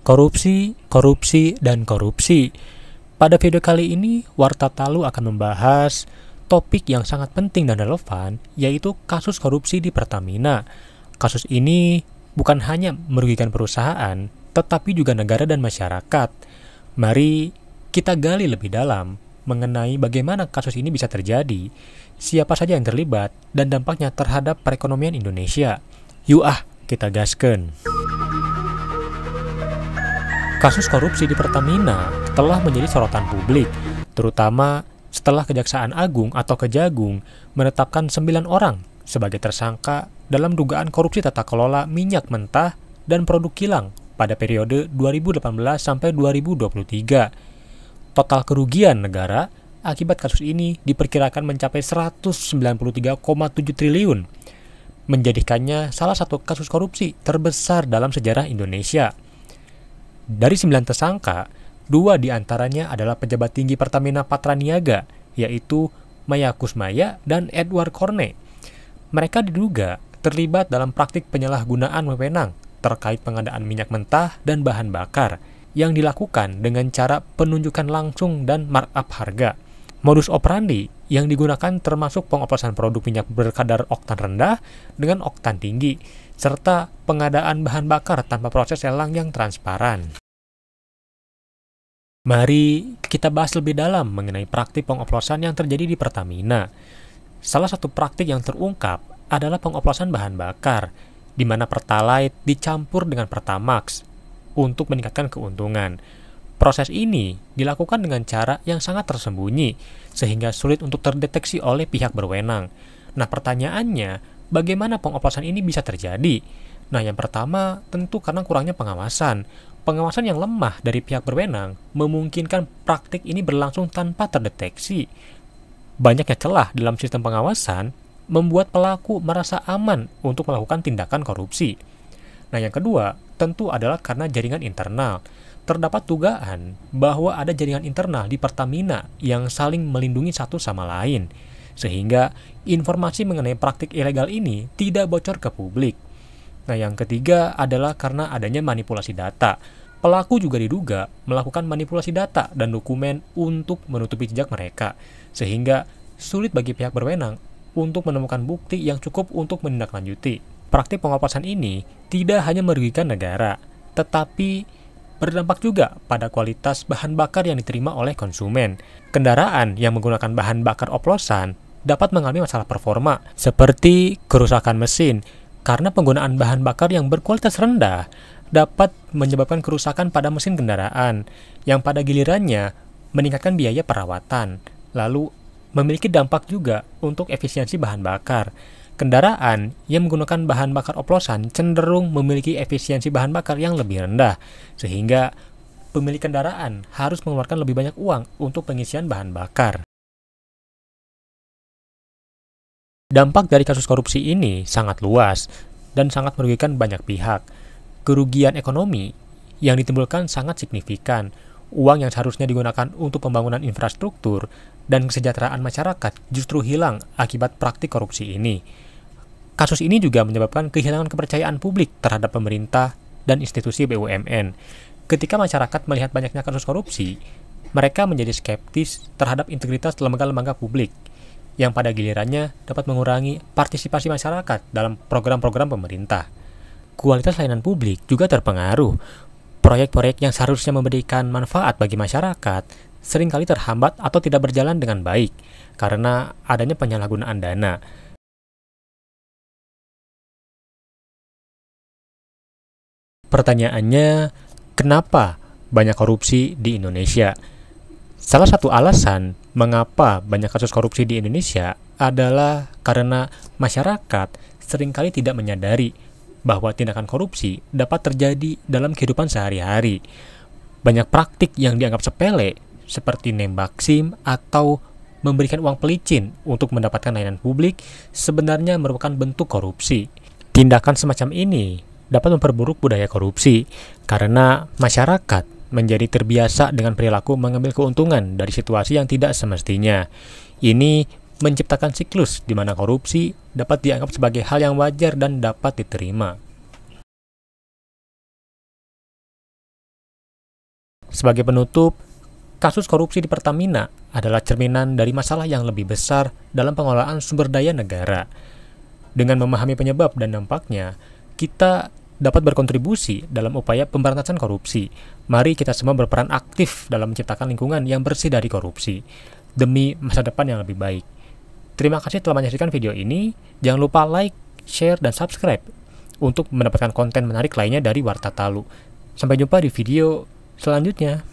Korupsi, korupsi, dan korupsi. Pada video kali ini, Warta Talu akan membahas topik yang sangat penting dan relevan, yaitu kasus korupsi di Pertamina. Kasus ini bukan hanya merugikan perusahaan, tetapi juga negara dan masyarakat. Mari kita gali lebih dalam mengenai bagaimana kasus ini bisa terjadi, siapa saja yang terlibat, dan dampaknya terhadap perekonomian Indonesia. Yuk kita gasken. Kasus korupsi di Pertamina telah menjadi sorotan publik, terutama setelah Kejaksaan Agung atau Kejagung menetapkan 9 orang sebagai tersangka dalam dugaan korupsi tata kelola minyak mentah dan produk kilang pada periode 2018 sampai 2023. Total kerugian negara akibat kasus ini diperkirakan mencapai 193,7 triliun, menjadikannya salah satu kasus korupsi terbesar dalam sejarah Indonesia. Dari 9 tersangka, 2 diantaranya adalah pejabat tinggi Pertamina Patraniaga, yaitu Maya Kusmaya dan Edward Corne. Mereka diduga terlibat dalam praktik penyalahgunaan wewenang terkait pengadaan minyak mentah dan bahan bakar yang dilakukan dengan cara penunjukan langsung dan markup harga. Modus operandi yang digunakan termasuk pengoplosan produk minyak berkadar oktan rendah dengan oktan tinggi, serta pengadaan bahan bakar tanpa proses lelang yang transparan. Mari kita bahas lebih dalam mengenai praktik pengoplosan yang terjadi di Pertamina. Salah satu praktik yang terungkap adalah pengoplosan bahan bakar, di mana Pertalite dicampur dengan Pertamax untuk meningkatkan keuntungan. Proses ini dilakukan dengan cara yang sangat tersembunyi, sehingga sulit untuk terdeteksi oleh pihak berwenang. Nah, pertanyaannya, bagaimana pengoplosan ini bisa terjadi? Nah, yang pertama, tentu karena kurangnya pengawasan. Pengawasan yang lemah dari pihak berwenang memungkinkan praktik ini berlangsung tanpa terdeteksi. Banyaknya celah dalam sistem pengawasan membuat pelaku merasa aman untuk melakukan tindakan korupsi. Nah, yang kedua, tentu adalah karena jaringan internal. Terdapat dugaan bahwa ada jaringan internal di Pertamina yang saling melindungi satu sama lain, sehingga informasi mengenai praktik ilegal ini tidak bocor ke publik. Nah, yang ketiga adalah karena adanya manipulasi data. Pelaku juga diduga melakukan manipulasi data dan dokumen untuk menutupi jejak mereka, sehingga sulit bagi pihak berwenang untuk menemukan bukti yang cukup untuk menindaklanjuti. Praktik pengoplosan ini tidak hanya merugikan negara, tetapi berdampak juga pada kualitas bahan bakar yang diterima oleh konsumen. Kendaraan yang menggunakan bahan bakar oplosan dapat mengalami masalah performa, seperti kerusakan mesin, karena penggunaan bahan bakar yang berkualitas rendah dapat menyebabkan kerusakan pada mesin kendaraan, yang pada gilirannya meningkatkan biaya perawatan, lalu memiliki dampak juga untuk efisiensi bahan bakar. Kendaraan yang menggunakan bahan bakar oplosan cenderung memiliki efisiensi bahan bakar yang lebih rendah, sehingga pemilik kendaraan harus mengeluarkan lebih banyak uang untuk pengisian bahan bakar. Dampak dari kasus korupsi ini sangat luas dan sangat merugikan banyak pihak. Kerugian ekonomi yang ditimbulkan sangat signifikan. Uang yang seharusnya digunakan untuk pembangunan infrastruktur dan kesejahteraan masyarakat justru hilang akibat praktik korupsi ini. Kasus ini juga menyebabkan kehilangan kepercayaan publik terhadap pemerintah dan institusi BUMN. Ketika masyarakat melihat banyaknya kasus korupsi, mereka menjadi skeptis terhadap integritas lembaga-lembaga publik, yang pada gilirannya dapat mengurangi partisipasi masyarakat dalam program-program pemerintah. Kualitas layanan publik juga terpengaruh. Proyek-proyek yang seharusnya memberikan manfaat bagi masyarakat seringkali terhambat atau tidak berjalan dengan baik karena adanya penyalahgunaan dana. Pertanyaannya, kenapa banyak korupsi di Indonesia? Salah satu alasan mengapa banyak kasus korupsi di Indonesia adalah karena masyarakat seringkali tidak menyadari bahwa tindakan korupsi dapat terjadi dalam kehidupan sehari-hari. Banyak praktik yang dianggap sepele, seperti nembak SIM atau memberikan uang pelicin untuk mendapatkan layanan publik, sebenarnya merupakan bentuk korupsi. Tindakan semacam ini dapat memperburuk budaya korupsi, karena masyarakat menjadi terbiasa dengan perilaku mengambil keuntungan dari situasi yang tidak semestinya. Ini menciptakan siklus di mana korupsi dapat dianggap sebagai hal yang wajar dan dapat diterima. Sebagai penutup, kasus korupsi di Pertamina adalah cerminan dari masalah yang lebih besar dalam pengelolaan sumber daya negara. Dengan memahami penyebab dan dampaknya, kita dapat berkontribusi dalam upaya pemberantasan korupsi. Mari kita semua berperan aktif dalam menciptakan lingkungan yang bersih dari korupsi, demi masa depan yang lebih baik. Terima kasih telah menyaksikan video ini. Jangan lupa like, share, dan subscribe untuk mendapatkan konten menarik lainnya dari Warta Talu. Sampai jumpa di video selanjutnya.